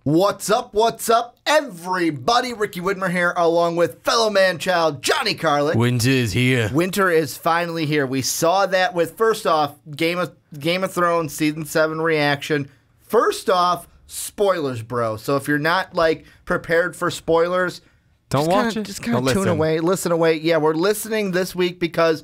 What's up, everybody? Ricky Widmer here, along with fellow man-child Johnny Karlic. Winter is here. Winter is finally here. We saw that with, first off, Game of Thrones Season 7 reaction. First off, spoilers, bro. So if you're not, prepared for spoilers, don't watch it. Just kind of tune away, listen away. Yeah, we're listening this week because,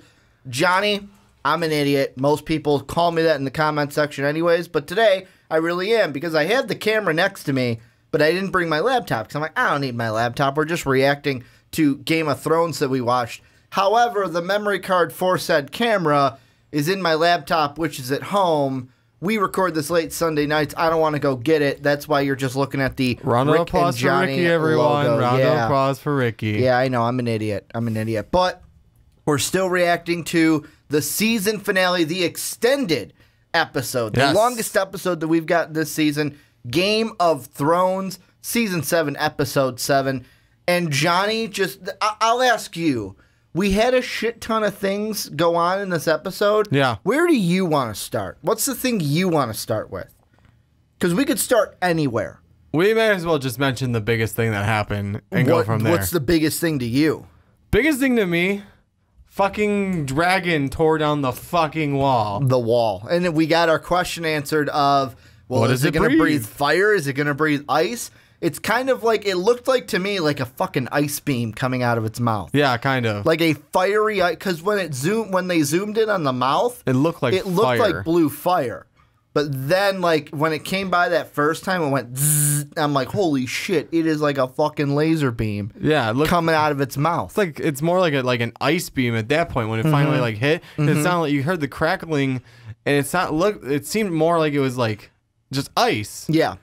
Johnny, I'm an idiot. Most people call me that in the comment section anyways, but today I really am because I had the camera next to me, but I didn't bring my laptop because I'm like, I don't need my laptop. We're just reacting to Game of Thrones that we watched. However, the memory card for said camera is in my laptop, which is at home. We record this late Sunday nights. I don't want to go get it. That's why you're just looking at the round of applause for Ricky, everyone. Logo. Round of applause for Ricky. Yeah, I know. I'm an idiot. But we're still reacting to the season finale, the extended episode, the longest episode that we've got this season, Game of Thrones, Season 7, Episode 7. And Johnny, I'll ask you, we had a shit ton of things go on in this episode. Yeah. Where do you want to start? What's the thing you want to start with? Because we could start anywhere. We may as well just mention the biggest thing that happened and go from there. What's the biggest thing to you? Biggest thing to me? Fucking dragon tore down the fucking wall. The wall. And then we got our question answered of, well, is it going to breathe fire? Is it going to breathe ice? It's kind of like, it looked like to me like a fucking ice beam coming out of its mouth. Yeah, kind of. Like a fiery, because when they zoomed in on the mouth, it looked like like blue fire. But then, when it came by that first time, it went zzz. I'm like, holy shit, it is like a fucking laser beam. Yeah, it looked coming out of its mouth. It's more like an ice beam at that point when it finally hit. It sounded like you heard the crackling, and it seemed more like it was just ice. Yeah.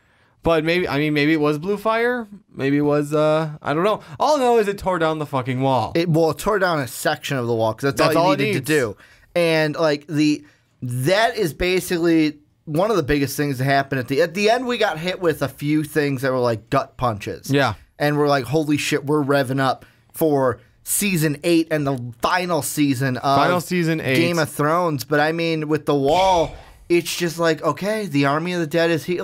But maybe it was blue fire. Maybe it was I don't know. All I know is it tore down the fucking wall. It tore down a section of the wall because that's all it needed to do. And that is basically one of the biggest things that happened at the end. We got hit with a few things that were like gut punches. Yeah. And we're like, holy shit, we're revving up for season 8 and the final season of season 8 Game of Thrones. But I mean, with the wall, it's just like, okay, the Army of the Dead is here.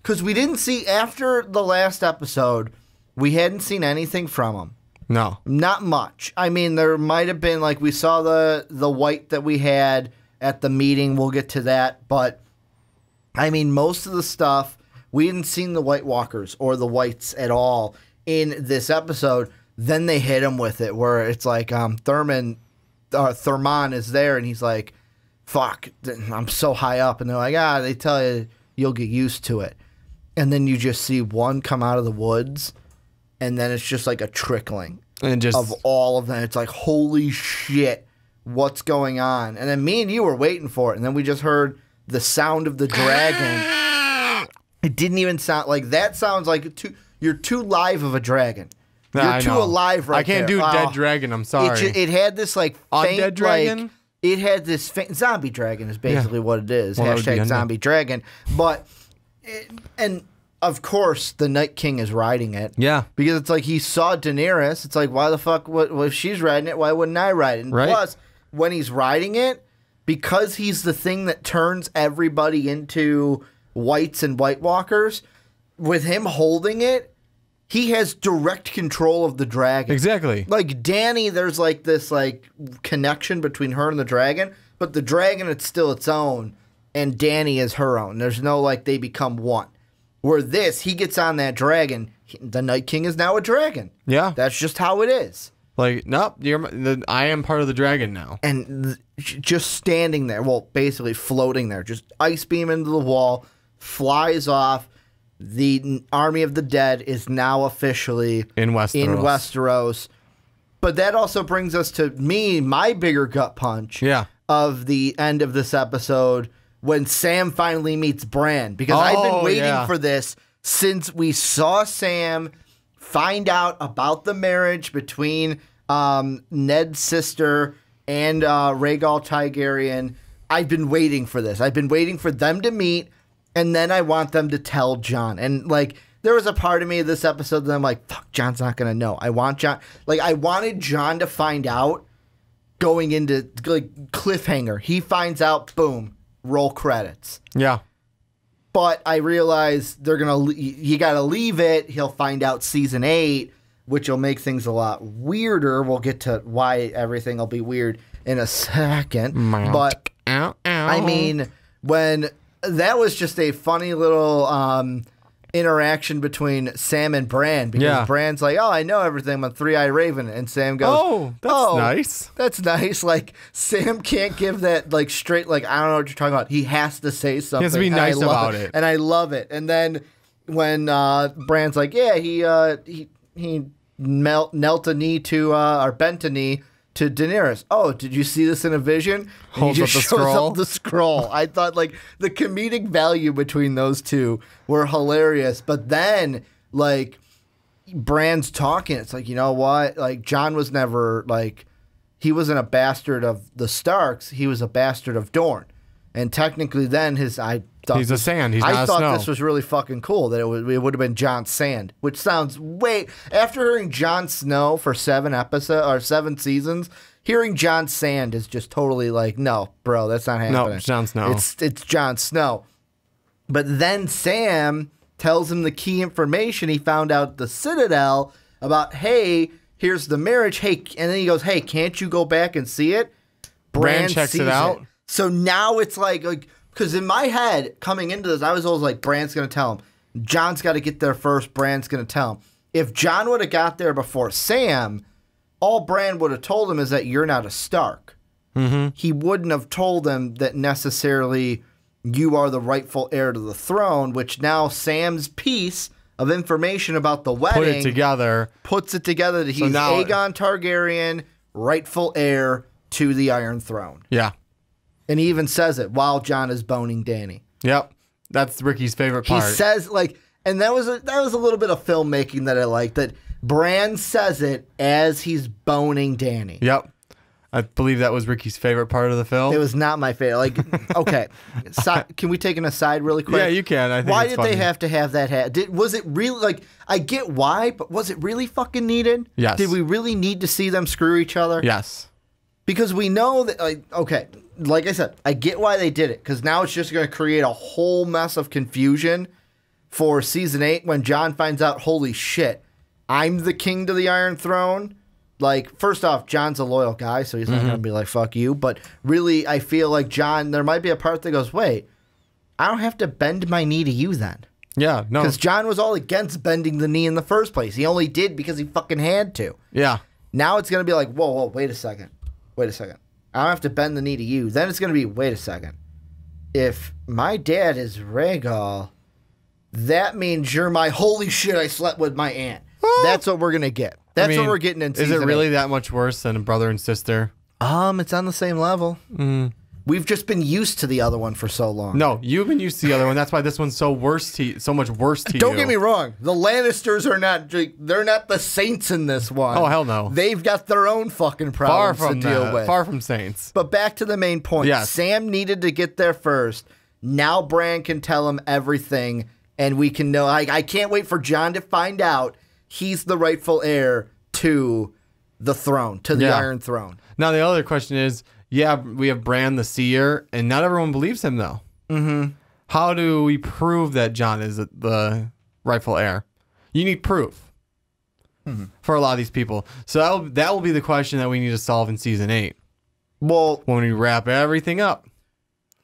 Because we didn't see, after the last episode, we hadn't seen anything from them. No. Not much. I mean, there might have been, we saw the white that we had at the meeting. We'll get to that. But I mean, most of the stuff, we hadn't seen the White Walkers or the Whites at all in this episode. Then they hit him with it, where it's like Thurman is there, and he's like, fuck, I'm so high up. And they're like, they tell you you'll get used to it. And then you just see one come out of the woods, and then it's just like a trickling of all of them. It's like, holy shit, what's going on? And then me and you were waiting for it, and then we just heard the sound of the dragon. It didn't even sound like that. Sounds like you're too live of a dragon. You're too alive right there. I can't do dead dragon. I'm sorry. It had this faint undead dragon. It had this faint zombie dragon is basically what it is. Well, hashtag zombie dragon. But and of course the Night King is riding it. Yeah. Because it's like he saw Daenerys. It's like, why the fuck? If she's riding it, why wouldn't I ride it? And plus, when he's riding it, because he's the thing that turns everybody into whites and White Walkers, with him holding it, he has direct control of the dragon. Exactly. Like Dany, there's this connection between her and the dragon, but the dragon, it's still its own, and Dany is her own. There's no they become one. Where this, he gets on that dragon, the Night King is now a dragon. Yeah. That's just how it is. Nope, I am part of the dragon now. And just standing there, well, basically floating there, just ice beam into the wall, flies off. The Army of the Dead is now officially in Westeros. But that also brings us to my bigger gut punch of the end of this episode, when Sam finally meets Bran. Because I've been waiting for this since we saw Sam find out about the marriage between Ned's sister and Rhaegal Targaryen. I've been waiting for this. I've been waiting for them to meet, and then I want them to tell Jon. And there was a part of me of this episode that I'm like, fuck, Jon's not gonna know. I want Jon. I wanted Jon to find out going into cliffhanger. He finds out, boom, roll credits. Yeah. But I realize they're gonna. You got to leave it. He'll find out season 8, which will make things a lot weirder. We'll get to why everything will be weird in a second. But I mean, when that was just a funny little interaction between Sam and Bran, because Bran's like, "Oh, I know everything. I'm a three-eyed raven," and Sam goes, "Oh, that's nice. That's nice." Like Sam can't give that like straight. Like I don't know what you're talking about. He has to say something. He has to be nice about it, and I love it. And then when Bran's like, "Yeah, he knelt a knee to or bent a knee to Daenerys." "Oh, did you see this in a vision?" And Holds he up just the shows scroll. up the scroll. I thought like the comedic value between those two were hilarious. But then like Bran's talking, it's like, you know what? Like Jon was never like, he wasn't a bastard of the Starks. He was a bastard of Dorne. And technically then he's a sand. He's not I a thought snow. this was really fucking cool that it would have been Jon Sand, which sounds after hearing Jon Snow for 7 seasons, hearing Jon Sand is just totally like, no, bro, that's not happening. No, it's Jon Snow. It's Jon Snow. But then Sam tells him the key information he found out at the Citadel about, hey, here's the marriage. Hey, and then he goes, hey, can't you go back and see it? Bran checks sees it out. So now it's like because in my head, coming into this, I was always like, Bran's going to tell him. Jon's got to get there first. Bran's going to tell him. If Jon would have got there before Sam, all Bran would have told him is that you're not a Stark. Mm-hmm. He wouldn't have told him that necessarily you are the rightful heir to the throne, which now Sam's piece of information about the wedding Put it together. puts it together that he's now- Aegon Targaryen, rightful heir to the Iron Throne. Yeah. And he even says it while Jon is boning Dany. Yep. That's Ricky's favorite part. He says like, and that was a little bit of filmmaking that I liked. That Bran says it as he's boning Dany. Yep. I believe that was Ricky's favorite part of the film. It was not my favorite. Like, okay, can we take an aside really quick? Yeah, you can. I think why it's did funny. they have to have that? Was it really like? I get why, but was it really fucking needed? Yes. Did we really need to see them screw each other? Yes. Because we know that, like, okay, like I said, I get why they did it. Because now it's just going to create a whole mess of confusion for season 8 when Jon finds out, holy shit, I'm the king to the Iron Throne. Like, first off, Jon's a loyal guy, so he's not going to be like, fuck you. But really, I feel like Jon, there might be a part that goes, wait, I don't have to bend my knee to you then. Yeah, no. Because Jon was all against bending the knee in the first place. He only did because he fucking had to. Yeah. Now it's going to be like, whoa, wait a second. Wait a second. I don't have to bend the knee to you. Then it's going to be, wait a second. If my dad is Rhaegal, that means you're my holy shit, I slept with my aunt. That's what we're going to get. That's what we're getting in season Is it really 8. that much worse than a brother and sister? It's on the same level. We've just been used to the other one for so long. No, you've been used to the other one. That's why this one's so much worse to you. Don't get me wrong. The Lannisters are they're not the saints in this one. Oh, hell no. They've got their own fucking Far problems from to deal that. with. Far from saints. But back to the main point. Yes. Sam needed to get there first. Now Bran can tell him everything, and we can know. I can't wait for Jon to find out he's the rightful heir to the throne, to the Iron Throne. Now, the other question is, yeah, we have Bran the Seer, and not everyone believes him, though. Mm-hmm. How do we prove that Jon is the rightful heir? You need proof for a lot of these people. So that will be the question that we need to solve in Season 8. Well, when we wrap everything up.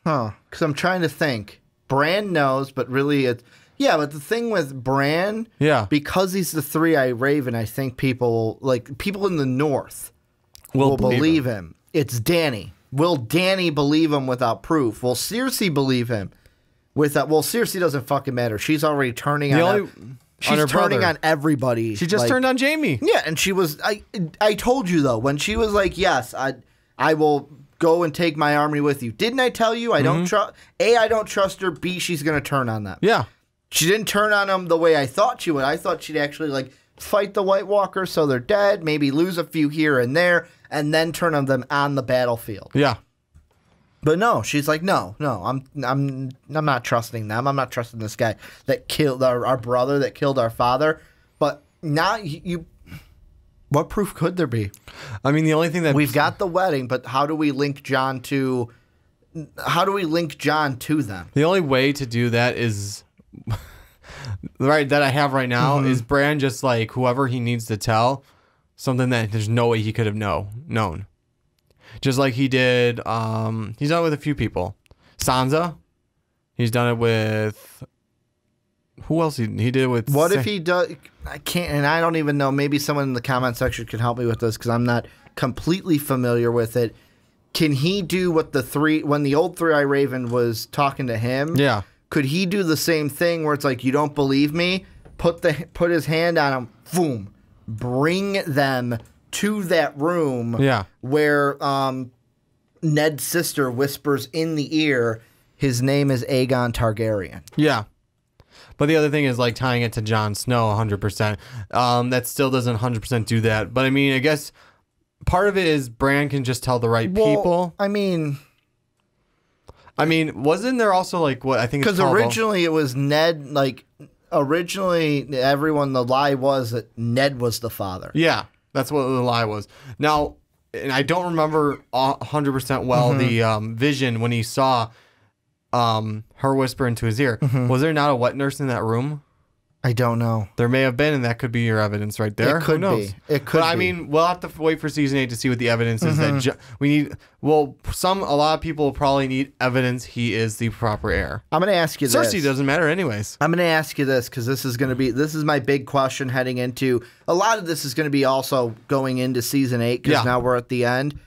Because I'm trying to think. Bran knows, but really it's... Yeah, but the thing with Bran, because he's the three-eyed raven, I think people in the North will believe him. It's Dany. Will Dany believe him without proof? Will Cersei believe him without... Well, Cersei doesn't fucking matter. She's already turning on... She's turning on everybody. She just turned on Jaime. Yeah, and she was... I told you, though, when she was like, yes, I will go and take my army with you. Didn't I tell you? I don't trust... A, I don't trust her. B, she's going to turn on them. Yeah. She didn't turn on them the way I thought she would. I thought she'd actually, like, fight the White Walkers so they're dead, maybe lose a few here and there, and then turn on them on the battlefield. Yeah. But no, she's like, no, I'm not trusting them. I'm not trusting this guy that killed our brother, that killed our father. But now what proof could there be? I mean, the only thing that we've got the wedding, but how do we link Jon to how do we link Jon to them? The only way to do that is right that I have right now is Bran just like whoever he needs to tell something that there's no way he could have known. Just like he did, he's done it with a few people. Sansa, he's done it with. Who else he did it with? What if he does? I can't, and I don't even know. Maybe someone in the comment section can help me with this because I'm not completely familiar with it. Can he do what when the old Three-Eye Raven was talking to him? Yeah. Could he do the same thing where it's like, you don't believe me? Put his hand on him, boom, bring them to that room where Ned's sister whispers in the ear, his name is Aegon Targaryen. Yeah. But the other thing is like tying it to Jon Snow 100%. That still doesn't 100% do that. But I mean, I guess part of it is Bran can just tell the right people. I mean, wasn't there also like what I think? Because originally it was Ned. Like originally, everyone the lie was that Ned was the father. Yeah, that's what the lie was. Now, and I don't remember 100% well the vision when he saw her whisper into his ear. Was there not a wet nurse in that room? I don't know. There may have been, and that could be your evidence right there. It could Who knows? be. It could. But I mean, we'll have to wait for season 8 to see what the evidence is that we need. Well, a lot of people probably need evidence he is the proper heir. I'm going to ask you this. Cersei doesn't matter anyways. I'm going to ask you this because this is my big question heading into a lot of this is going to be also going into season 8 because now we're at the end.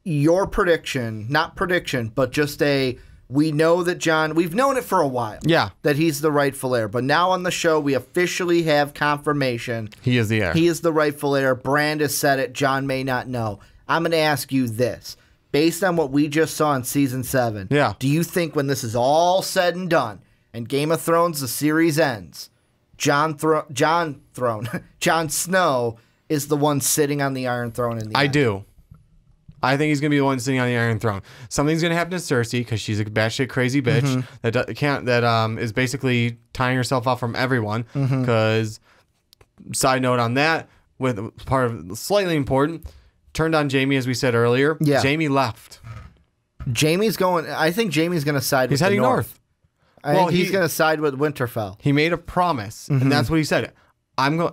Your prediction, not prediction, but just we know that Jon, we've known it for a while. Yeah. That he's the rightful heir. But now on the show, we officially have confirmation. He is the heir. He is the rightful heir. Brand has said it. Jon may not know. I'm going to ask you this. Based on what we just saw in season 7, do you think when this is all said and done and Game of Thrones, the series ends, Jon Snow is the one sitting on the Iron Throne in the end? I do. I think he's going to be the one sitting on the Iron Throne. Something's going to happen to Cersei because she's a batshit crazy bitch that is basically tying herself off from everyone. Because, side note on that, with part of slightly important, turned on Jaime as we said earlier. Yeah. Jaime left. I think Jaime's going to side with He's heading north. I think he's going to side with Winterfell. He made a promise, and that's what he said.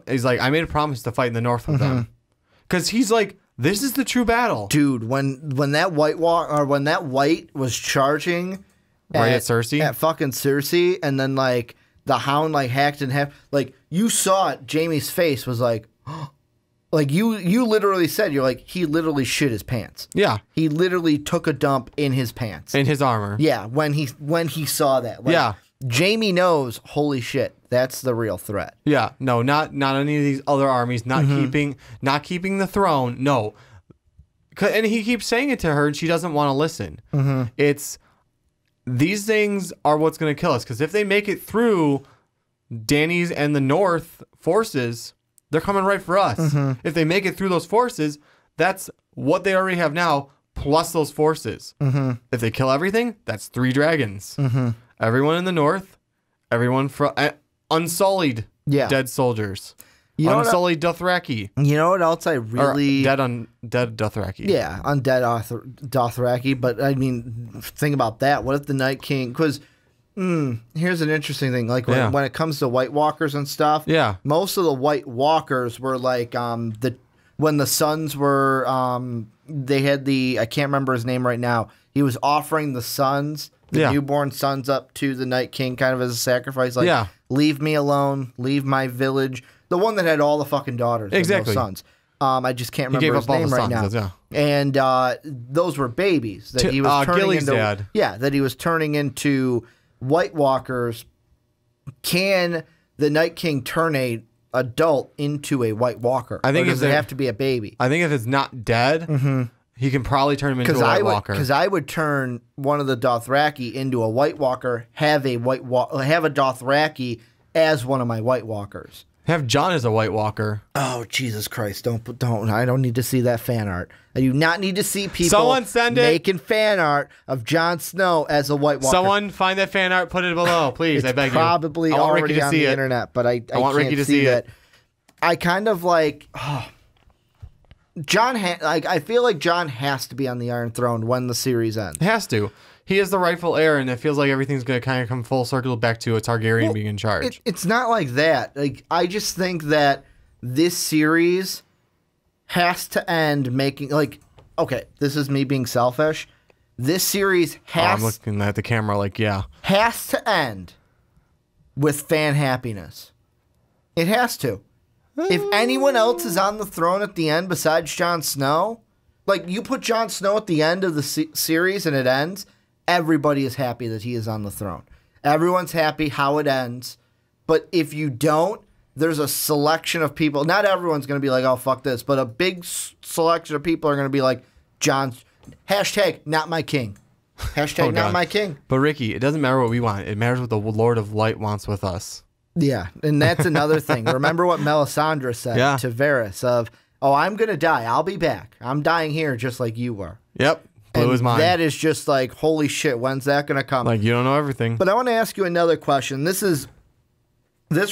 He's like, I made a promise to fight in the north with them. Because he's like, this is the true battle, dude. When that white was charging at Cersei, at fucking Cersei, and then like the Hound like hacked in half, like you saw it. Jaime's face was like, like you literally said, you're like, he literally shit his pants. Yeah, he literally took a dump in his pants, in his armor. Yeah, when he saw that. Like, yeah, Jaime knows. Holy shit. That's the real threat. Yeah, no, not any of these other armies, not keeping the throne. No, and he keeps saying it to her, and she doesn't want to listen. It's these things are what's going to kill us because if they make it through Dany's and the North forces, they're coming right for us. If they make it through those forces, that's what they already have now, plus those forces. If they kill everything, that's 3 dragons. Everyone in the North, everyone from. Unsullied dead soldiers. Unsullied Dothraki. You know what else I really... Dead Dothraki. Yeah, undead Dothraki. But, I mean, think about that. What if the Night King... Because, here's an interesting thing. Like, when it comes to White Walkers and stuff, most of the White Walkers were like... when the sons were... they had the... I can't remember his name right now. He was offering the sons... The newborn sons up to the Night King kind of as a sacrifice. Like, leave me alone. Leave my village. The one that had all the fucking daughters. Exactly. And no sons. I just can't remember his name right now. And those were babies that he was turning into. Dad. Yeah, that he was turning into White Walkers. Can the Night King turn a adult into a White Walker? I think does it have to be a baby? I think if it's not dead... He can probably turn him into a White Walker. Because I would turn one of the Dothraki into a White Walker, have a Dothraki as one of my White Walkers. Have Jon as a White Walker. Oh, Jesus Christ. Don't. I don't need to see that fan art. I do not need to see people making fan art of Jon Snow as a White Walker. Someone find that fan art, put it below, please. I beg you. Probably already on the internet, but I want Ricky to see it. I kind of like... I feel like Jon has to be on the Iron Throne when the series ends. It has to. He is the rightful heir, and it feels like everything's going to kind of come full circle back to a Targaryen being in charge. It's not like that. Like, I just think that this series has to end making, like, okay, this is me being selfish. This series I'm looking at the camera like, yeah. Has to end with fan happiness. It has to. If anyone else is on the throne at the end besides Jon Snow, like, you put Jon Snow at the end of the series and it ends, everybody is happy that he is on the throne. Everyone's happy how it ends. But if you don't, there's a selection of people. Not everyone's going to be like, oh, fuck this. But a big selection of people are going to be like, hashtag not my king. Hashtag not my king. But Ricky, it doesn't matter what we want. It matters what the Lord of Light wants with us. Yeah, and that's another thing. Remember what Melisandre said to Varys of, oh, I'm going to die. I'll be back. I'm dying here just like you were. Yep. Blew his mind. That is just like, holy shit, when's that going to come? Like, you don't know everything. But I want to ask you another question. This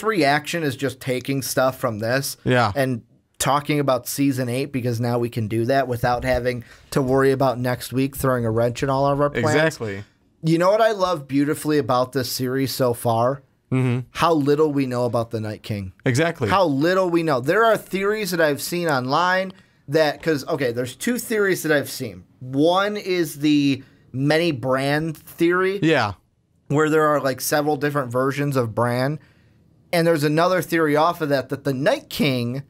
reaction is just taking stuff from this and talking about season 8 because now we can do that without having to worry about next week throwing a wrench in all of our plans. Exactly. You know what I love beautifully about this series so far? Mm-hmm. How little we know about the Night King. Exactly. How little we know. There are theories that I've seen online that, because, okay, there's 2 theories that I've seen. One is the many Bran theory. Yeah. Where there are like several different versions of Bran. And there's another theory off of that the Night King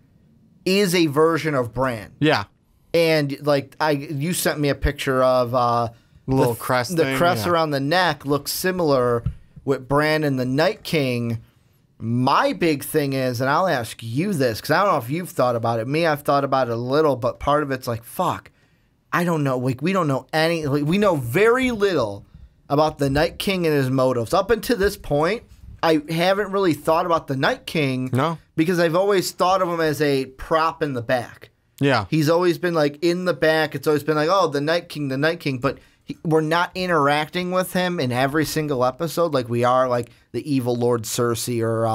is a version of Bran. Yeah. And like you sent me a picture of the little crest. The crest around the neck looks similar with Bran and the Night King. My big thing is, and I'll ask you this, because I don't know if you've thought about it. Me, I've thought about it a little, but part of it's like, fuck, I don't know. Like, we don't know any. Like, we know very little about the Night King and his motives. Up until this point, I haven't really thought about the Night King. No. Because I've always thought of him as a prop in the back. Yeah. He's always been like in the back. It's always been like, oh, the Night King, the Night King. But we're not interacting with him in every single episode like we are like the evil Lord Cersei or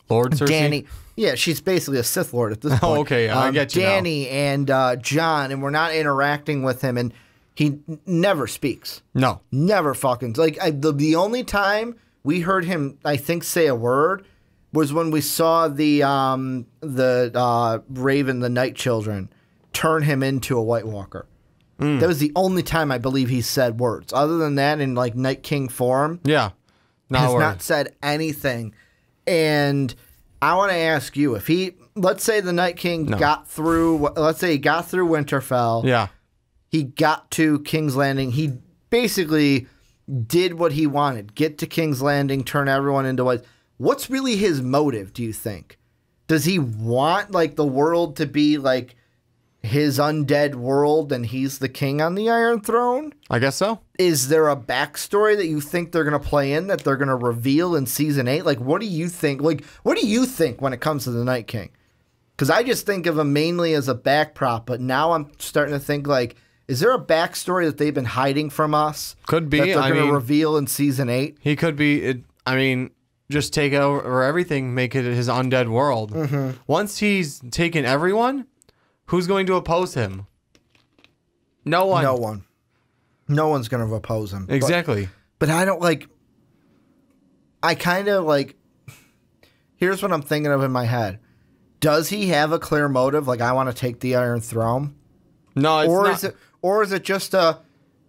Lord Cersei? Danny. Yeah, she's basically a Sith Lord at this point. Oh, okay. I get you Danny and Jon, and we're not interacting with him, and he never speaks. No. Never fucking. Like, the only time we heard him, I think, say a word was when we saw the Raven, the Night Children, turn him into a White Walker. That was the only time I believe he said words. Other than that, in like Night King form, not said anything. And I want to ask you, if let's say the Night King got through, let's say he got through Winterfell. Yeah. He got to King's Landing. He basically did what he wanted. Get to King's Landing, turn everyone into white. What's really his motive, do you think? Does he want like the world to be like his undead world and he's the king on the Iron Throne? I guess so. Is there a backstory that you think they're going to play in that they're going to reveal in season 8? Like, what do you think? Like, what do you think when it comes to the Night King? Because I just think of him mainly as a back prop, but now I'm starting to think like, is there a backstory that they've been hiding from us? Could be. That they're going to reveal in season 8? He could be. Just take over everything, make it his undead world. Mm-hmm. Once he's taken everyone, who's going to oppose him? No one. No one. No one's going to oppose him. Exactly. But I don't like... I kind of like... Here's what I'm thinking of in my head. Does he have a clear motive? Like, I want to take the Iron Throne? No, it's not. Or is it just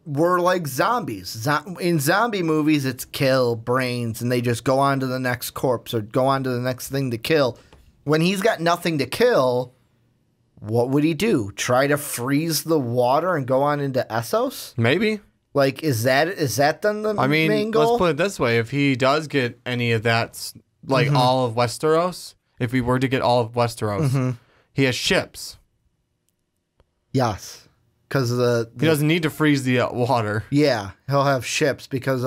we're like zombies. In zombie movies, it's kill, brains, and they just go on to the next corpse or go on to the next thing to kill. When he's got nothing to kill, what would he do? Try to freeze the water and go on into Essos? Maybe. Like, is that then the main goal? Let's put it this way. If he does get any of that, like all of Westeros, if we were to get all of Westeros, he has ships. Yes. Because he doesn't need to freeze the water. Yeah, he'll have ships because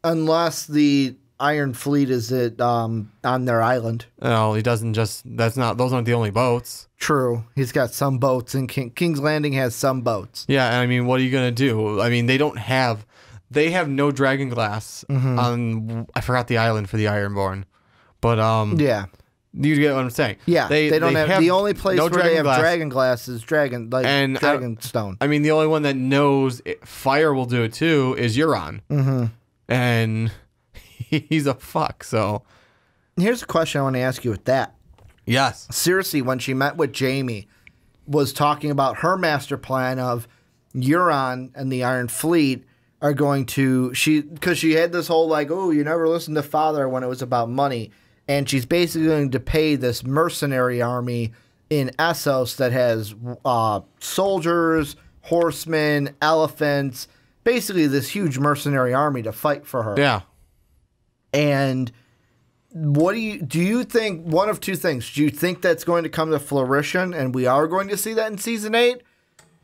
unless the Iron Fleet is on their island. No, he doesn't just. Those aren't the only boats. True, he's got some boats, and King's Landing has some boats. Yeah, and I mean, what are you gonna do? I mean, they have no dragon glass on. I forgot the island for the Ironborn, but yeah. You get what I'm saying? Yeah, they don't have the only place where they have glass. dragon glass is dragon stone. I mean, the only one that knows fire will do it too is Euron. Mm-hmm. And he's a fuck, so. Here's a question I want to ask you with that. Yes. Cersei, when she met with Jaime, was talking about her master plan of Euron and the Iron Fleet are going to, because she had this whole like, oh, you never listened to father when it was about money. And she's basically going to pay this mercenary army in Essos that has soldiers, horsemen, elephants, basically this huge mercenary army to fight for her. Yeah. And what do you think, one of two things, do you think that's going to come to fruition and we are going to see that in season 8?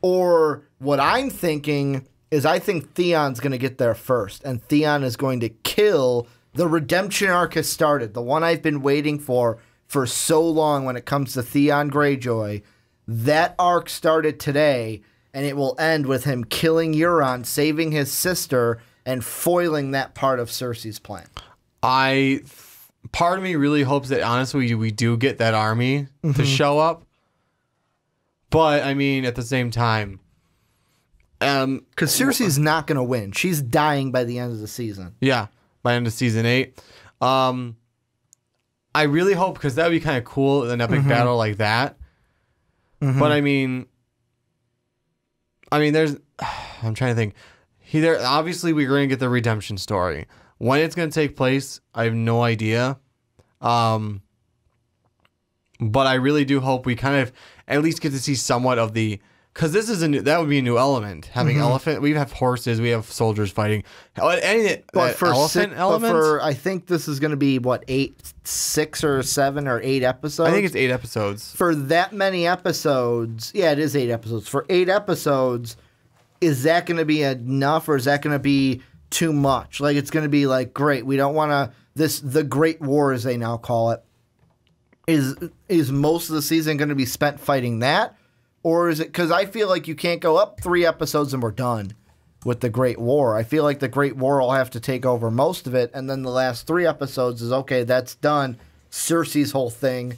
Or what I'm thinking is I think Theon's going to get there first and Theon is going to kill. The redemption arc has started. The one I've been waiting for so long when it comes to Theon Greyjoy. That arc started today, and it will end with him killing Euron, saving his sister, and foiling that part of Cersei's plan. Part of me really hopes that, honestly, we do get that army to show up. But, I mean, at the same time... Because Cersei's not going to win. She's dying by the end of the season. Yeah. By end of season 8. I really hope, because that would be kind of cool, an epic battle like that. But I mean, there's, I'm trying to think. Obviously, we're going to get the redemption story. When it's going to take place, I have no idea. But I really do hope we kind of at least get to see somewhat of the. Because this is that would be a new element. Having elephant, we have horses, we have soldiers fighting. But for I think this is going to be what 6 or 7 or 8 episodes. I think it's 8 episodes. For that many episodes, yeah, it is 8 episodes. For 8 episodes, is that going to be enough, or is that going to be too much? Like it's going to be like, great, we don't want to. The Great War, as they now call it, is most of the season going to be spent fighting that? Or is it, because I feel like you can't go up 3 episodes and we're done with the Great War. I feel like the Great War will have to take over most of it, and then the last 3 episodes is, okay, that's done. Cersei's whole thing.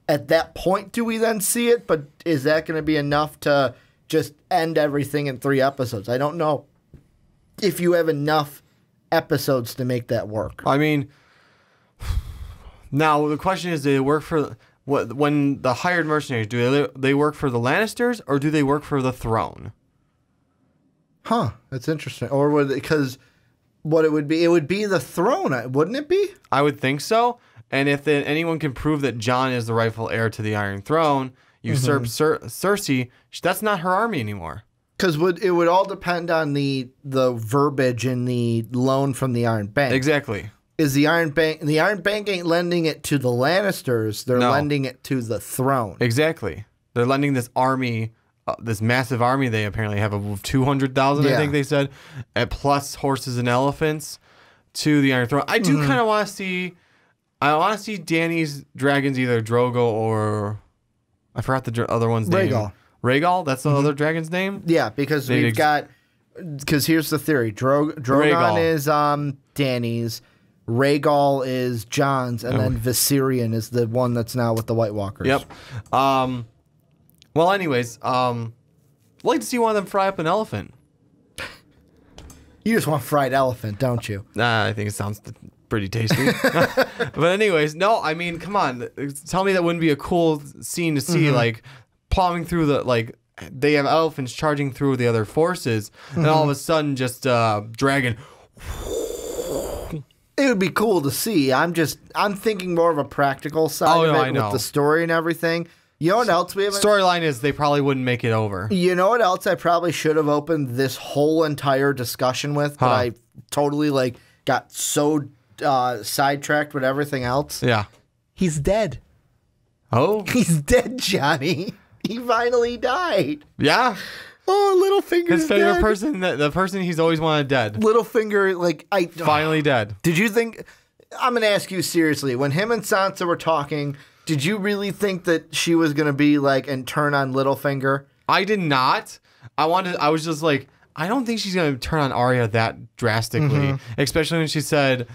At that point, do we then see it? But is that going to be enough to just end everything in 3 episodes? I don't know if you have enough episodes to make that work. I mean, now the question is, do they work for... when the hired mercenaries, do they work for the Lannisters or do they work for the throne? Huh, that's interesting. Or because what it would be the throne, wouldn't it be? I would think so. And if anyone can prove that Jon is the rightful heir to the Iron Throne, usurp Cersei, that's not her army anymore. Because it would all depend on the verbiage in the loan from the Iron Bank. Exactly. Is the Iron Bank ain't lending it to the Lannisters, they're lending it to the throne. Exactly. They're lending this army, this massive army they apparently have of 200,000, I think they said, and plus horses and elephants to the Iron Throne. I do kind of want to see, Dany's dragons, either Drogo or, I forgot the other one's name. Rhaegal, that's the other dragon's name? Yeah, because because here's the theory. Drogon is Dany's. Rhaegal is Jon's, and then Viserion is the one that's now with the White Walkers. Yep. Well, anyways, I'd like to see one of them fry up an elephant. You just want fried elephant, don't you? Nah, I think it sounds pretty tasty. But anyways, no, I mean, come on. Tell me that wouldn't be a cool scene to see, like, plowing through they have elephants charging through the other forces, and all of a sudden just dragon... It would be cool to see. I'm thinking more of a practical side of it with the story and everything. You know what else we have? Storyline is they probably wouldn't make it over. You know what else I probably should have opened this whole entire discussion with, but I totally got so sidetracked with everything else? Yeah. He's dead. Oh? He's dead, Johnny. He finally died. Yeah. Oh, Littlefinger. His favorite person, the person he's always wanted dead. Littlefinger, finally dead. Did you think? I'm gonna ask you seriously. When him and Sansa were talking, did you really think that she was gonna be and turn on Littlefinger? I did not. I was just like, I don't think she's gonna turn on Arya that drastically, especially when she said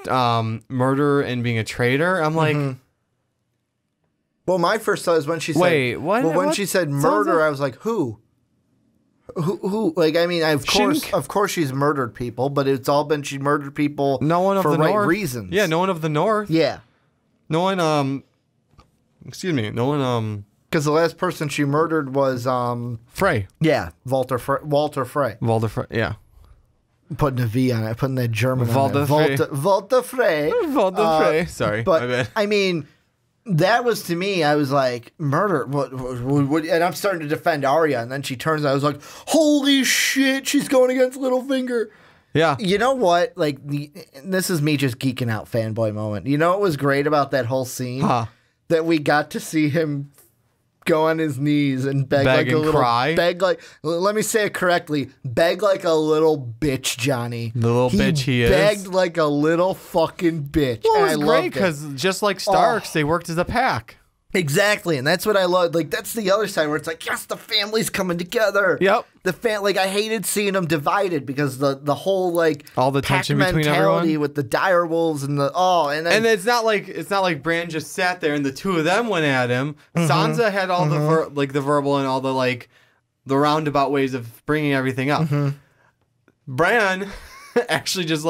murder and being a traitor. I'm like, Well, my first thought is when she said, Wait, what? Well, when What? she said murder, I was like, who? Who? Like, I mean, of course, she's murdered people, but it's all been she murdered people. No one of for the right North. reasons. Yeah, no one of the North. Yeah, No one. Excuse me. No one. because the last person she murdered was Frey. yeah, Walter Frey. Walder Frey. Yeah. Putting a V on it, putting that German Walter on Frey. it. Walter Frey. Walder Frey. Sorry, But my bad. I mean, that was to me. I was like, murder. What? And I'm starting to defend Arya, and then she turns. I was like, holy shit, she's going against Littlefinger. Yeah. You know what? Like, this is me just geeking out, fanboy moment. You know what was great about that whole scene? Huh. That we got to see him go on his knees and beg like and a little cry? beg like. Let me say it correctly. Beg like a little bitch, Johnny. The little bitch he is. Begged like a little fucking bitch. Well, and it was I great loved it. because just like Starks, they worked as a pack. Exactly, and that's what I love. Like, that's the other side where it's like, yes, the family's coming together. Yep. Like, I hated seeing them divided because the whole like All the pack tension between mentality everyone. with the dire wolves and and then And it's not like Bran just sat there and the two of them went at him. Sansa had all the verbal and all the roundabout ways of bringing everything up. Bran actually just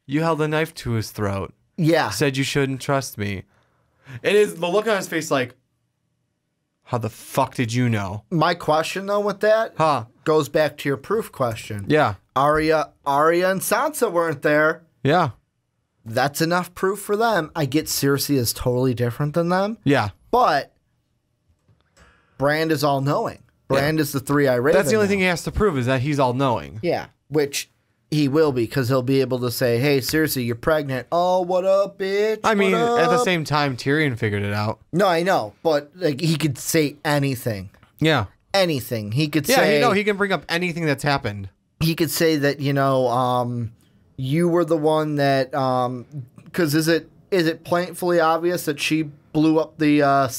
you held a knife to his throat. yeah, Said you shouldn't trust me. It is the look on his face like, how the fuck did you know? my question though with that Huh? goes back to your proof question. Yeah. Arya and Sansa weren't there. Yeah. That's enough proof for them. I get Cersei is totally different than them, Yeah. but Brand is all knowing. Brand is the three-eyed raven. That's the only now. thing he has to prove is that he's all knowing. Yeah, which he will be because he'll be able to say, "Hey, Cersei, you're pregnant." Oh, what up, bitch? I mean, What at the up?" same time, Tyrion figured it out. No, I know, but like he could say anything. Yeah. Anything he could Yeah, say. he can bring up anything that's happened. He could say that you were the one that because is it plainly obvious that she blew up the I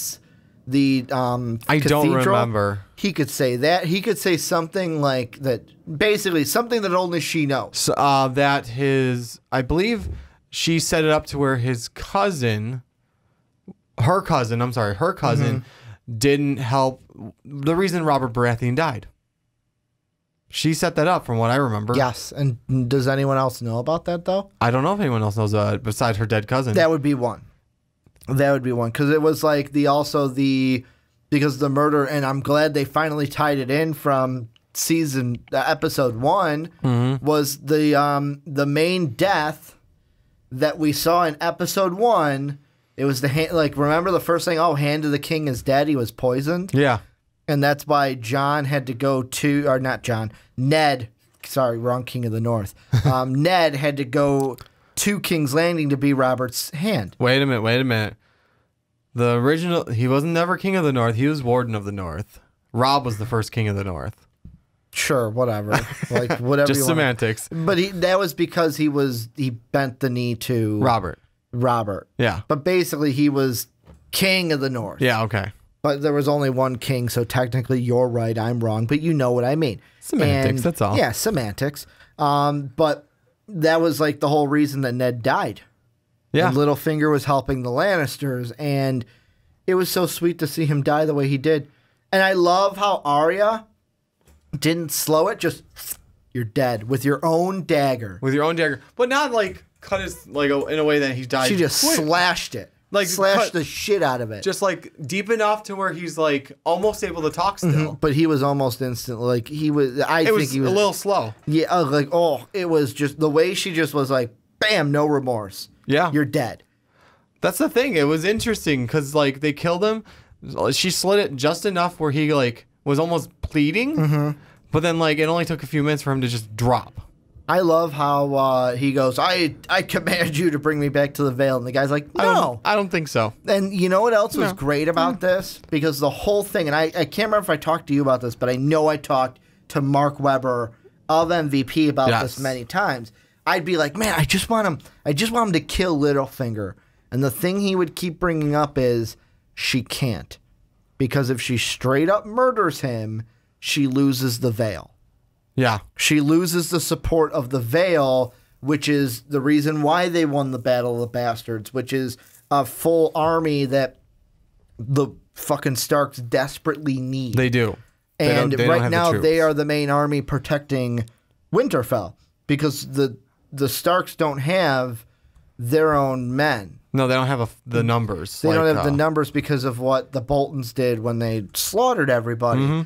don't cathedral? remember. He could say that. He could say something like that. Basically, something that only she knows. So, I believe she set it up to where her cousin didn't help. The reason Robert Baratheon died. She set that up from what I remember. Yes, and does anyone else know about that though? I don't know if anyone else knows besides her dead cousin. That would be one. That would be one because it was like because the murder, and I'm glad they finally tied it in from episode 1 was the main death that we saw in episode 1. It was remember the first thing? Oh, Hand of the King is dead. He was poisoned. Yeah. And that's why John had to go to, or not John, Ned. Sorry, wrong King of the North. Ned had to go to King's Landing to be Robert's hand. Wait a minute. The original, he wasn't never King of the North. He was Warden of the North. Rob was the first King of the North. Sure, whatever. Like whatever. Just you want. semantics. But that was because he bent the knee to Robert. Yeah. But basically, he was King of the North. Yeah. Okay. But there was only one king, so technically you're right, I'm wrong. But you know what I mean. Semantics. That's all. Yeah, semantics. But that was like the whole reason that Ned died. Yeah. And Littlefinger was helping the Lannisters, and it was so sweet to see him die the way he did. And I love how Arya didn't slow it, just you're dead with your own dagger. With your own dagger, but not cut his in a way that he died. She just quick. slashed it, slashed the shit out of it. Just deep enough to where he's almost able to talk still. But he was almost instantly he was. It was a little slow. Yeah, it was just the way she just was like, bam, no remorse. Yeah, you're dead. That's the thing. It was interesting because they killed him. She slit it just enough where he was almost bleeding, but then it only took a few minutes for him to just drop. I love how he goes, I command you to bring me back to the Vale. And the guy's like, no. I don't think so. And you know what else was great about this? Because the whole thing, and I can't remember if I talked to you about this, but I know I talked to Mark Webber of MVP about this many times. I'd be like, man, I just want him to kill Littlefinger. And the thing he would keep bringing up is she can't. Because if she straight up murders him, she loses the Vale. Yeah. She loses the support of the Vale, which is the reason why they won the Battle of the Bastards, which is a full army that the fucking Starks desperately need. They do. And they don't right have the now troops. they are the main army protecting Winterfell because the Starks don't have their own men. No, they don't have the numbers. They don't have the numbers because of what the Boltons did when they slaughtered everybody. Mm-hmm.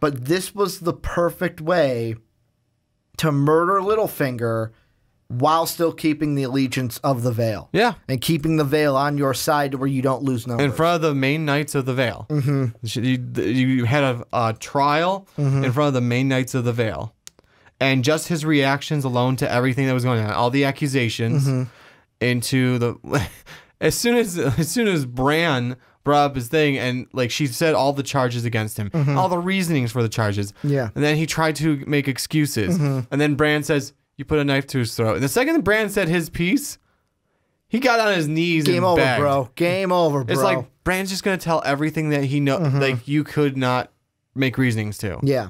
But this was the perfect way to murder Littlefinger while still keeping the allegiance of the Vale. Yeah. And keeping the Vale on your side where you don't lose numbers. In front of the main knights of the Vale. Mm-hmm. You had a trial in front of the main knights of the Vale. And just his reactions alone to everything that was going on, all the accusations into the... As soon as Bran brought up his thing and like she said all the charges against him, all the reasonings for the charges. Yeah. And then he tried to make excuses. And then Bran says, you put a knife to his throat. And the second that Bran said his piece, he got on his knees Game and over, begged. bro. Game over, bro. It's like Bran's just going to tell everything that he knows, like you could not make reasonings to. Yeah.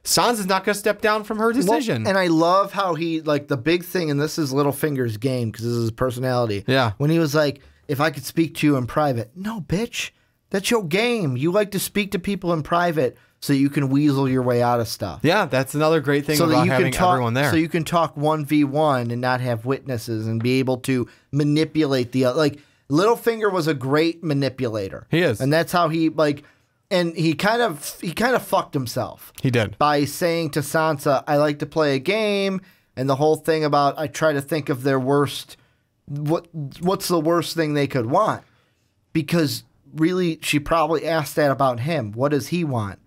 Sansa's not going to step down from her decision. Well, and I love how he, like, the big thing, and this is Littlefinger's game because this is his personality. Yeah. When he was like, if I could speak to you in private. No, bitch. That's your game. You like to speak to people in private so you can weasel your way out of stuff. Yeah, that's another great thing So that about you can having talk, everyone there. so you can talk 1v1 and not have witnesses and be able to manipulate the, like, Littlefinger was a great manipulator. He is. And that's how he, like, and he kind of fucked himself. He did. By saying to Sansa, I like to play a game, and the whole thing about I try to think of their worst, what's the worst thing they could want? Because really, she probably asked that about him. What does he want?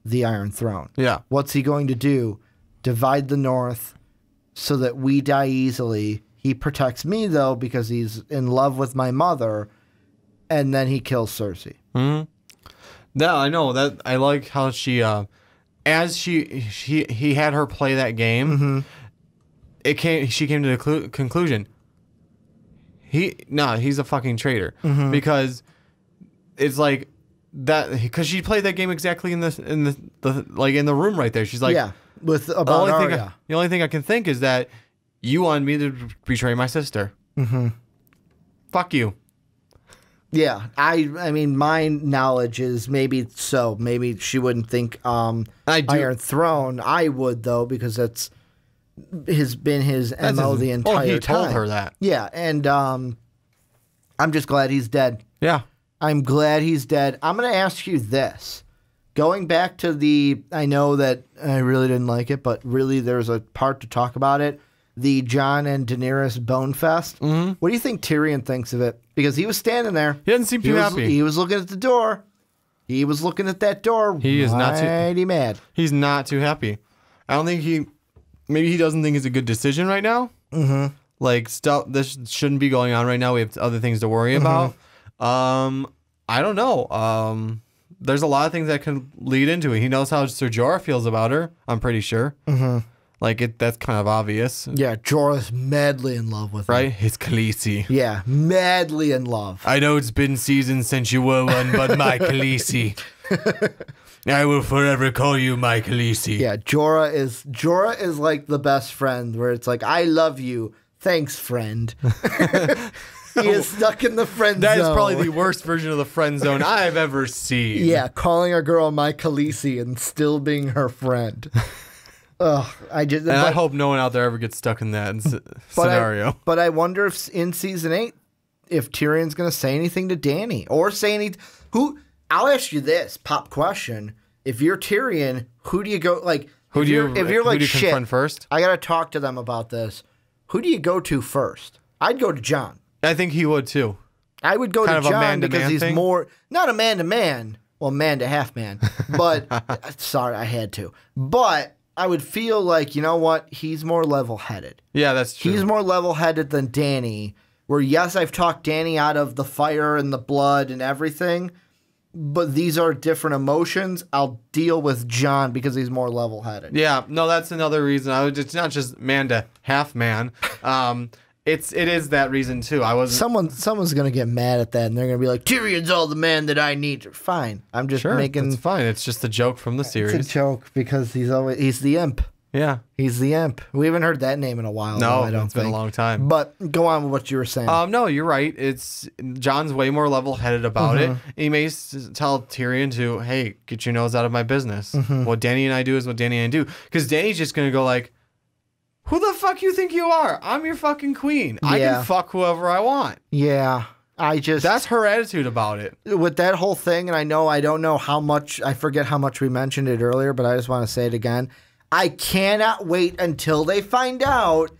The Iron Throne. Yeah. What's he going to do? Divide the North so that we die easily. He protects me, though, because he's in love with my mother, and then he kills Cersei. Mm-hmm. No, I know that. I like how she, as he had her play that game. She came to the conclusion. He's a fucking traitor because it's like that because she played that game exactly in the like in the room right there. She's like, yeah, with about Arya. The only thing I can think is that you wanted me to betray my sister. Fuck you. Yeah, I mean, my knowledge is maybe so. Maybe she wouldn't think Iron Throne. I would, though, because that's been his MO the entire time. Oh, he told her that. Yeah, and I'm just glad he's dead. Yeah. I'm glad he's dead. I'm going to ask you this. Going back to I know that I really didn't like it, but really there's a part to talk about it. The Jon and Daenerys Bone Fest. What do you think Tyrion thinks of it? Because he was standing there. He doesn't seem too happy. He was looking at the door. He was looking at that door. He is not too mad. He's not too happy. I don't think maybe he doesn't think it's a good decision right now. Like stuff this shouldn't be going on right now. We have other things to worry about. I don't know. There's a lot of things that can lead into it. He knows how Ser Jorah feels about her. I'm pretty sure. Like that's kind of obvious. Yeah, Jorah's madly in love with her. Right? It's Khaleesi. Yeah, madly in love. I know it's been seasons since you were one, but my Khaleesi. I will forever call you my Khaleesi. Yeah, Jorah is like the best friend where it's like, I love you. Thanks, friend. He is stuck in the friend zone. That is probably the worst version of the friend zone I've ever seen. Yeah, calling a girl my Khaleesi and still being her friend. Ugh, I hope no one out there ever gets stuck in that scenario. But I wonder if in season 8, if Tyrion's going to say anything to Dany or say anything. I'll ask you this pop question: if you're Tyrion, who do you go like? If you're like shit, confront first? I got to talk to them about this. Who do you go to first? I'd go to Jon. I think he would too. I would go to Jon because he's thing? more not a man to man, well, man to half man. But sorry, I had to. But I would feel like, you know what? He's more level-headed. Yeah, that's true. He's more level-headed than Dany, where, yes, I've talked Dany out of the fire and the blood and everything, but these are different emotions. I'll deal with Jon because he's more level-headed. Yeah, no, that's another reason. It's not just man to half man. It is that reason too. Someone's gonna get mad at that, and they're gonna be like, "Tyrion's all the man that I need." Fine, I'm just making. It's fine. It's just a joke from the series. It's a joke because he's the imp. Yeah. He's the imp. We haven't heard that name in a while. No, though, I don't it's been a think. long time. But go on with what you were saying. No, you're right. It's John's way more level-headed about it. He may tell Tyrion to, hey, get your nose out of my business. What Dany and I do is what Dany and I do. Because Dany's just going to go like, who the fuck you think you are? I'm your fucking queen. I can fuck whoever I want. Yeah. That's her attitude about it. With that whole thing, and I don't know how much, I forget how much we mentioned it earlier, but I just want to say it again. I cannot wait until they find out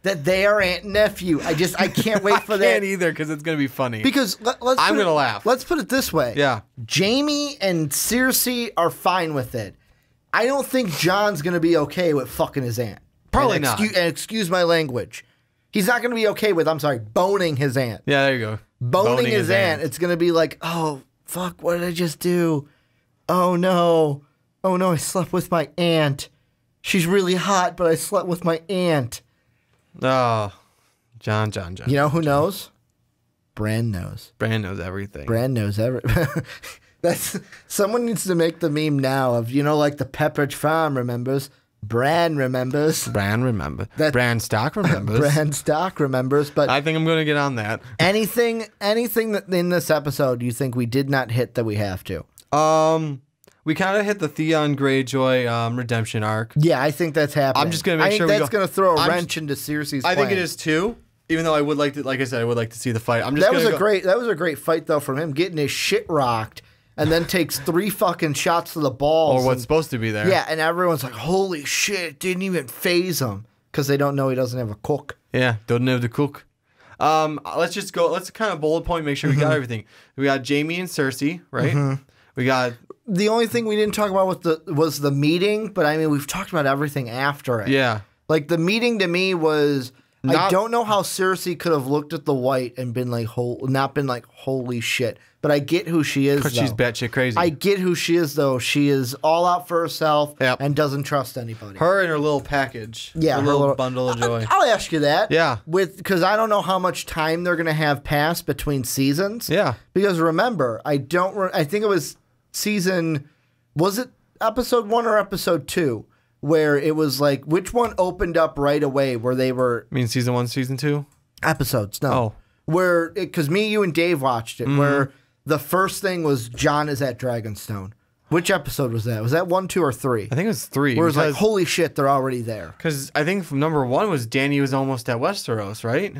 that they are aunt and nephew. I can't wait for that. I can't either because it's going to be funny. Because I'm going to laugh. Let's put it this way. Yeah. Jaime and Cersei are fine with it. I don't think John's going to be okay with fucking his aunt. Probably not. Excuse my language. He's not going to be okay with, boning his aunt. Yeah, there you go. Boning his aunt. It's going to be like, oh, fuck, what did I just do? Oh, no. Oh, no, I slept with my aunt. She's really hot, but I slept with my aunt. Oh, John. You know who knows? Bran knows. Bran knows everything. Bran knows everything. Someone needs to make the meme now of, like the Pepperidge Farm remembers. Bran remembers. Bran remembers. Bran Stock remembers. Bran Stock remembers. But I think I'm going to get on that. anything that in this episode you think we did not hit that we have to? We kind of hit the Theon Greyjoy redemption arc. Yeah, I think that's happening. I'm just going to make sure that's going to throw a wrench into Cersei's plan. I think it is too. Even though I would like to, like I said, I would like to see the fight. That was a great fight though from him, getting his shit rocked, and then takes 3 fucking shots to the balls. Or what's supposed to be there. Yeah, and everyone's like, "Holy shit!" Didn't even phase him because they don't know he doesn't have a cook. Yeah, don't have the cook. Let's just go. Let's kind of bullet point, make sure we got everything. We got Jaime and Cersei, right? We got. The only thing we didn't talk about was the meeting, but I mean, we've talked about everything after it. Yeah. Like, the meeting to me was, I don't know how Cersei could have looked at the White and been like, not been like, holy shit. But I get who she is, though. She's batshit crazy. I get who she is, though. She is all out for herself and doesn't trust anybody. Her and her little package. Yeah. Her little bundle of joy. I'll ask you that. Yeah. Because I don't know how much time they're going to have passed between seasons. Yeah. Because remember, I think it was season... Was it episode 1 or episode 2 where it was like, which one opened up right away where they were... I mean season 1, season 2? Episodes, no. Oh. Where, because me, you, and Dave watched it, where the first thing was Jon is at Dragonstone. Which episode was that? Was that 1, 2, or 3? I think it was 3. Where it was like, holy shit, they're already there. Because I think from number 1 was Dany was almost at Westeros, right?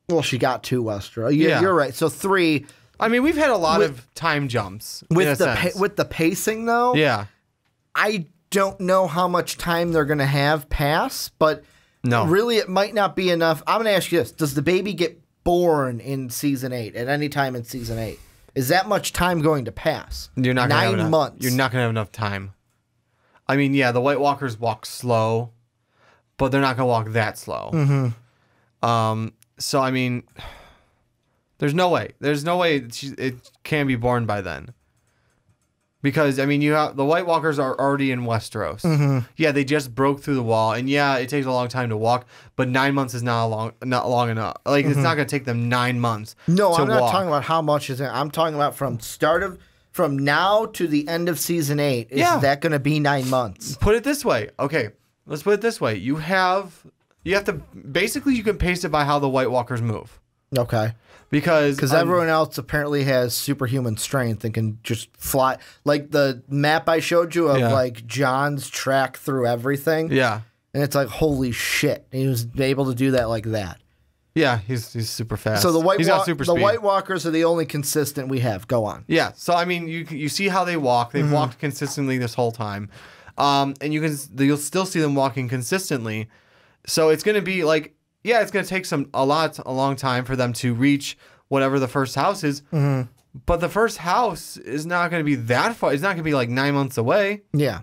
Well, she got to Westeros. Yeah. You're right. So 3... I mean, we've had a lot of time jumps with the pacing, though. Yeah, I don't know how much time they're going to have pass, but really, it might not be enough. I'm going to ask you this: does the baby get born in season 8 at any time in season 8? Is that much time going to pass? You're not 9 months. You're not going to have enough time. I mean, yeah, the White Walkers walk slow, but they're not going to walk that slow. So I mean. There's no way. There's no way it can be born by then. Because, I mean, the White Walkers are already in Westeros. Yeah, they just broke through the wall. And, yeah, it takes a long time to walk. But 9 months is not long enough. Like, it's not going to take them 9 months No, to I'm not walk. talking about how much is it. I'm talking about from now to the end of season 8. Is that going to be 9 months? Put it this way. Okay, let's put it this way. You have to, basically, you can pace it by how the White Walkers move. Okay. Because everyone else apparently has superhuman strength and can just fly. Like the map I showed you of like John's track through everything. Yeah. And it's like, holy shit. He was able to do that like that. Yeah, he's super fast. So the the White Walkers are the only consistent we have. Go on. Yeah. So I mean, you see how they walk. They've walked consistently this whole time, and you'll still see them walking consistently. So it's going to be like. Yeah, it's going to take a long time for them to reach whatever the first house is. But the first house is not going to be that far. It's not going to be like 9 months away. Yeah.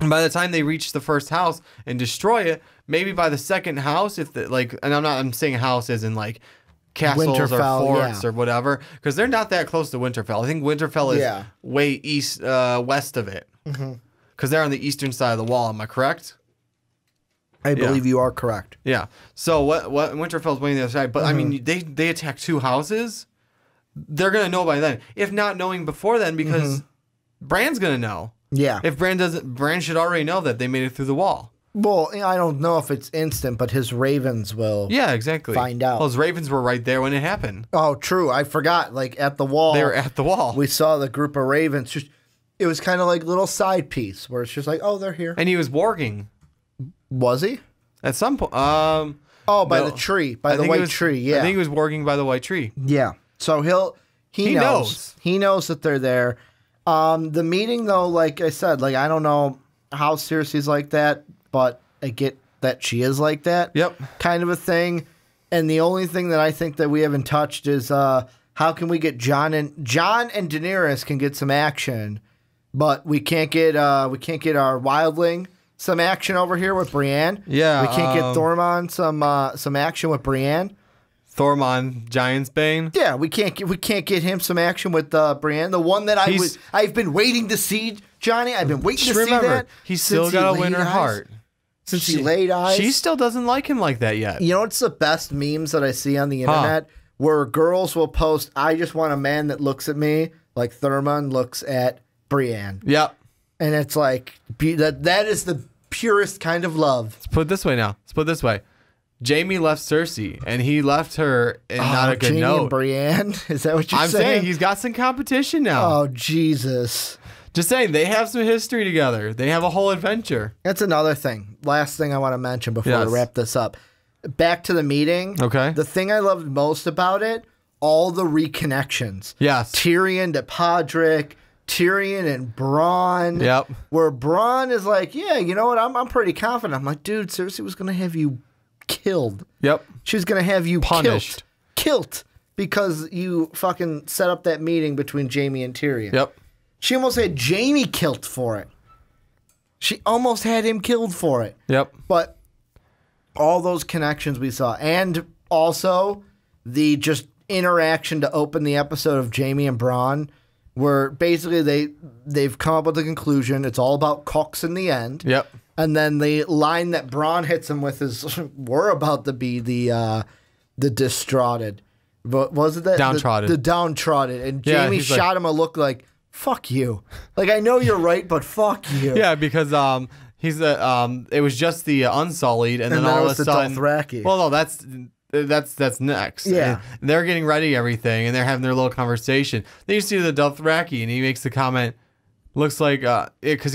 And by the time they reach the first house and destroy it, maybe by the second house, and I'm saying house as in like castles Winterfell, or forts or whatever, because they're not that close to Winterfell. I think Winterfell is way west of it, because they're on the eastern side of the wall. Am I correct? I believe you are correct. Yeah. So what Winterfell's way on the other side, but I mean they attack 2 houses. They're gonna know by then, if not knowing before then, because Bran's gonna know. Yeah. If Bran should already know that they made it through the wall. Well, I don't know if it's instant, but his ravens will. Yeah, exactly. Find out. Well, his ravens were right there when it happened. Oh, true. I forgot. Like at the wall. They were at the wall. We saw the group of ravens. It was kind of like a little side piece where it's just like, oh, they're here. And he was warging. Was he? At some point. Oh, by the tree. By the white tree, yeah. I think he was warging by the white tree. Yeah. So he knows. He knows that they're there. The meeting, though, like I said, like I don't know how Cersei's like that, but I get that she is like that. Yep. Kind of a thing. And the only thing that I think that we haven't touched is how can we get Jon and Daenerys can get some action, but we can't get our wildling some action over here with Brienne. Yeah. We can't get Tormund some action with Brienne. Tormund, Giant's Bane. Yeah, we can't get him some action with Brienne. The one that I've been waiting to see, Johnny. I've been waiting to see that. He's still got to win her heart. Since he laid eyes. She still doesn't like him like that yet. You know what's the best memes that I see on the internet? Where girls will post, I just want a man that looks at me like Thurman looks at Brienne. Yep. And it's like, that is the purest kind of love. Let's put it this way now. Jaime left Cersei, and he left her in not a good Jaime note. And Brienne? Is that what you're saying? I'm saying he's got some competition now. Oh, Jesus. Just saying, they have some history together. They have a whole adventure. That's another thing. Last thing I want to mention before we wrap this up. Back to the meeting. Okay. The thing I loved most about it, all the reconnections. Yes. Tyrion to Podrick, Tyrion and Bronn. Yep. Where Bronn is like, yeah, you know what? I'm pretty confident. I'm like, dude, Cersei was going to have you killed. Yep. She was going to have you punished. Killed because you fucking set up that meeting between Jaime and Tyrion. Yep. She almost had Jaime killed for it. She almost had him killed for it. Yep. But all those connections we saw, and also the just interaction to open the episode of Jaime and Bronn, where basically they've come up with a conclusion. It's all about cooks in the end. Yep. And then the line that Bronn hits him with is, "We're about to be the distraughted." But was it that downtrodden? The downtrodden, and Jaime shot him a look like, "Fuck you!" Like, I know you're right, but fuck you. Yeah, because he's it was just the Unsullied, and then all of a sudden, Dothraki. Well, no, that's next. Yeah, and they're getting ready everything, and they're having their little conversation. Then you see the Dothraki, and he makes the comment. Looks like because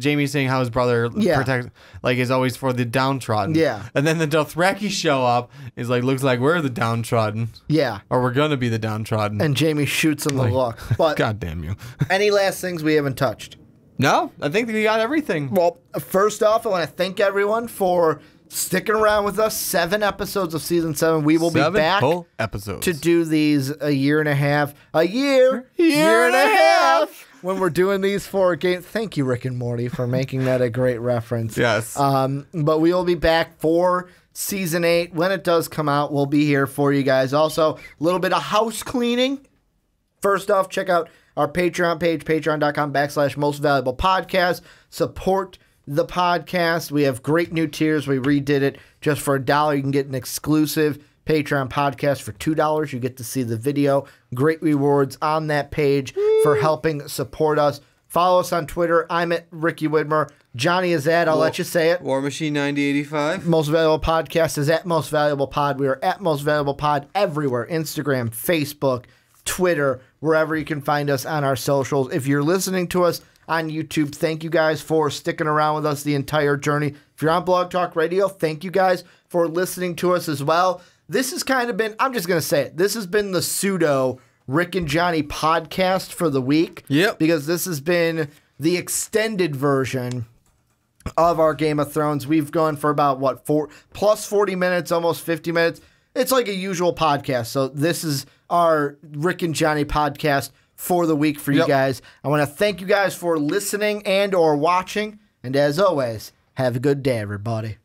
Jaime's saying how his brother is always for the downtrodden. Yeah. And then the Dothraki show up. Is like, looks like we're the downtrodden. Yeah. Or we're gonna be the downtrodden. And Jaime shoots him the look. But God damn you. Any last things we haven't touched? No, I think we got everything. Well, first off, I want to thank everyone for sticking around with us. 7 episodes of season 7. We will be back full episodes to do these a year and a half. A year and a half. When we're doing these 4 games. Thank you, Rick and Morty, for making that a great reference. Yes. But we will be back for season 8. When it does come out, we'll be here for you guys. Also, a little bit of house cleaning. First off, check out our Patreon page, patreon.com/mostvaluablepodcast. Support the podcast. We have great new tiers. We redid it just for $1. You can get an exclusive Patreon podcast for $2. You get to see the video. Great rewards on that page for helping support us. Follow us on Twitter. I'm at Ricky Widmer. Johnny is at, I'll let you say it, War Machine 9085. Most Valuable Podcast is at Most Valuable Pod. We are at Most Valuable Pod everywhere. Instagram, Facebook, Twitter, wherever you can find us on our socials. If you're listening to us on YouTube, thank you guys for sticking around with us the entire journey. If you're on Blog Talk Radio, thank you guys for listening to us as well. This has kind of been, I'm just going to say it, this has been the pseudo Rick and Johnny podcast for the week. Yep. Because this has been the extended version of our Game of Thrones. We've gone for about, plus 40 minutes, almost 50 minutes. It's like a usual podcast. So this is our Rick and Johnny podcast for the week for you guys. I want to thank you guys for listening and or watching. And as always, have a good day, everybody.